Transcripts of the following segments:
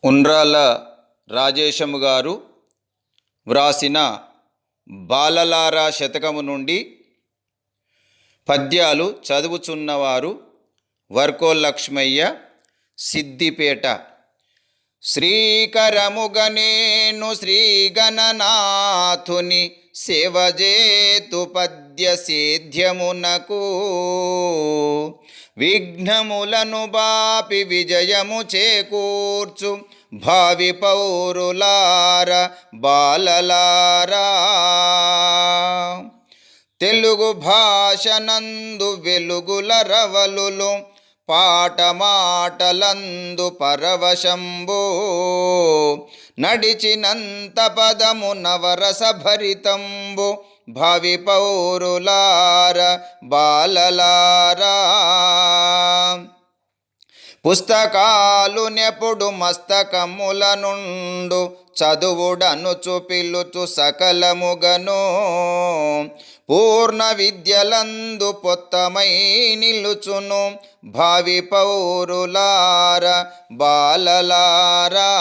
ఉండ్రాళ్ళ రాజేశము గారు వ్రాసిన బాలలారా శతకము నుండి పద్యాలు చదువుచున్నవారు వర్కోలక్ష్మయ్య, సిద్దిపేట. శ్రీకరముగనేను శ్రీగణనాథుని సేవజేతు పద్య సేద్యమునకు, విఘ్నములను బాపి విజయము చేకూర్చు భావి పౌరులార బాలలారా. తెలుగు భాషనందు వెలుగుల రవలులు, పాటమాటలందు పరవశంబు, నడిచినంత పదము నవరస భరితంబు భావి పౌరులార బాలలారా. పుస్తకాలు నెప్పుడు మస్తకముల నుండు, చదువుడనుచు పిలుచు సకలముగను, పూర్ణ విద్యలందు పొత్తమై నిలుచును భావి పౌరులార బాలలారా.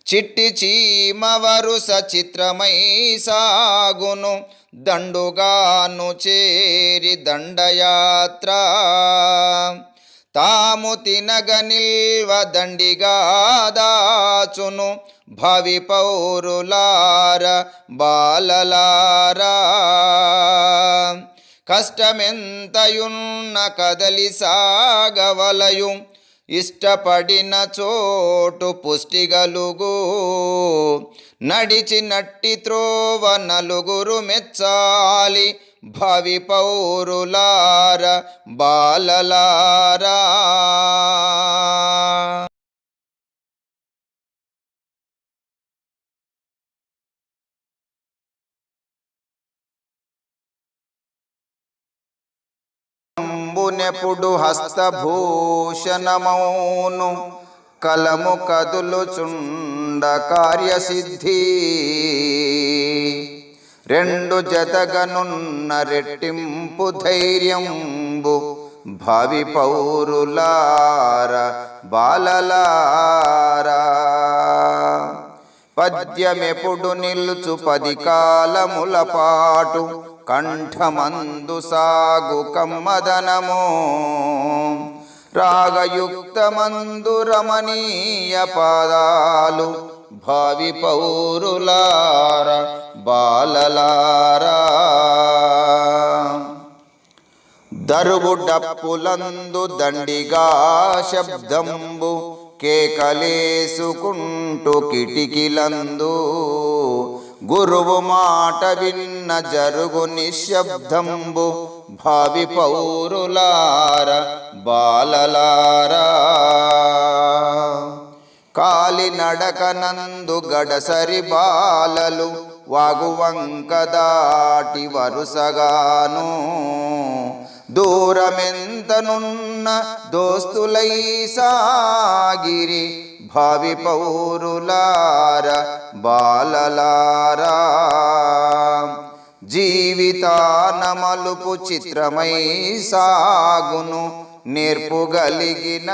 చిట్టి చీమ వరుస చిత్రమై సాగును, దండుగాను చేరి దండయాత్ర, తాము తినగ నిల్వ దండిగా దాచును భావి పౌరులార బాలలారా. కష్టమెంతయున్న కదలి సాగవలయు, ఇష్టపడిన చోటు పుష్టిగలుగు, నడిచినట్టి త్రోవ నలుగురు మెచ్చాలి భావి పౌరులార బాలలారా. నెప్పుడు హస్తభూషణమౌను, కలము కదులుచుండ కార్యసిద్ధి, రెండు జతగనున్న రెట్టింపు ధైర్యంబు భావి పౌరులార బాలలారా. పద్యమెప్పుడు నిలుచు 10 కాలముల పాటు, కంఠమందు సాగు కమ్మదనము, రాగయుక్తమందు రమణీయ పాదాలు భావి పౌరులార బాలలారా. దరువు డప్పులందు దండిగా శబ్దంబు, కేకలేసుకుంటూ కిటికీలందు, గురువు మాట విన్న జరుగు నిశ్శబ్దంబు భావి పౌరులార బాలలారా. కాలినడకనందు గడసరి బాలలు, వాగువంక దాటి వరుసగాను, దూరమెంతనున్న దోస్తులై సాగిరి భావి పౌరులార బాలలారా. జీవితాన మలుపు చిత్రమై సాగును, నేర్పుగలిగినంత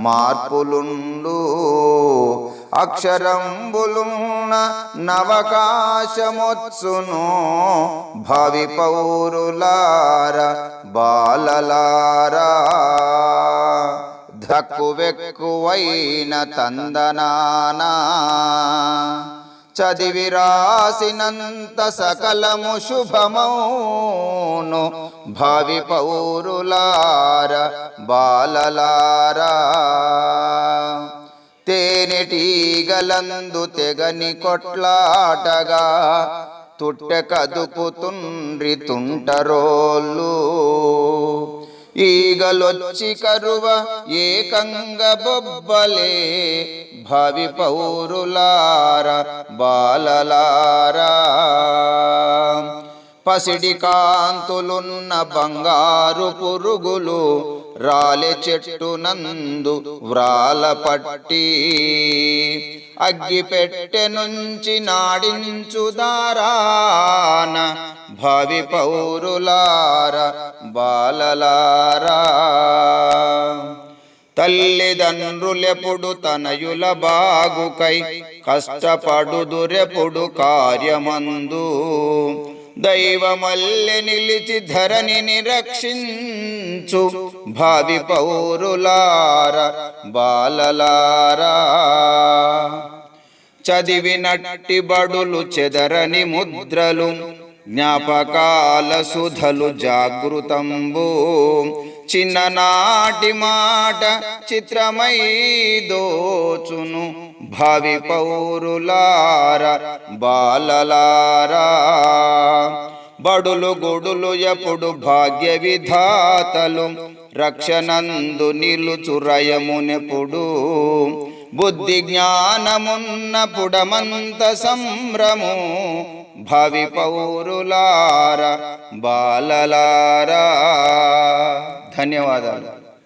మార్పులుండు, అక్షరంబులున్న నవకాశమొత్సును భావి పౌరులార బాలలారా. ధక్కువెక్కువైన తందనానా, చదివి రాసినంత సకలము శుభమౌను భావి పౌరులార బాలలారా. తేనెటీగలందు తెగని కొట్లాటగా, తుట్టె కదుపుతుండ్రి తుంటరోళ్ళు, ఈగలొచ్చి కరువ ఏకంగ బొబ్బలే భావి పౌరులార బాలలారా. పసిడి కాంతులున్న బంగారు పురుగులు, రాలె చెట్టు నందు వ్రాల పట్టి, అగ్గి పెట్టె నుంచి నాడించు దారాన భావి పౌరులార బాలలారా. తల్లిదండ్రులెప్పుడు తనయుల బాగుకై కష్టపడుదురెప్పుడు కార్యమందు. దైవమల్లె నిలిచి ధరణిని రక్షించు భావి పౌరులార బాలలారా. చదివినట్టి బడులు చెదరని ముద్రలు జ్ఞాపకాల సుధలు జాగృతంబు. చిన్ననాటి మాట చిత్రమై దోచును భావి పౌరులార బాలలారా. బడులు గుడులు ఎప్పుడు భాగ్య విధాతలు రక్షణందు నిలుచురయమునెప్పుడు. బుద్ధి జ్ఞానమున్నపుడమంత సంభ్రము భావి పౌరులార బాలలారా. ధన్యవాదాలు.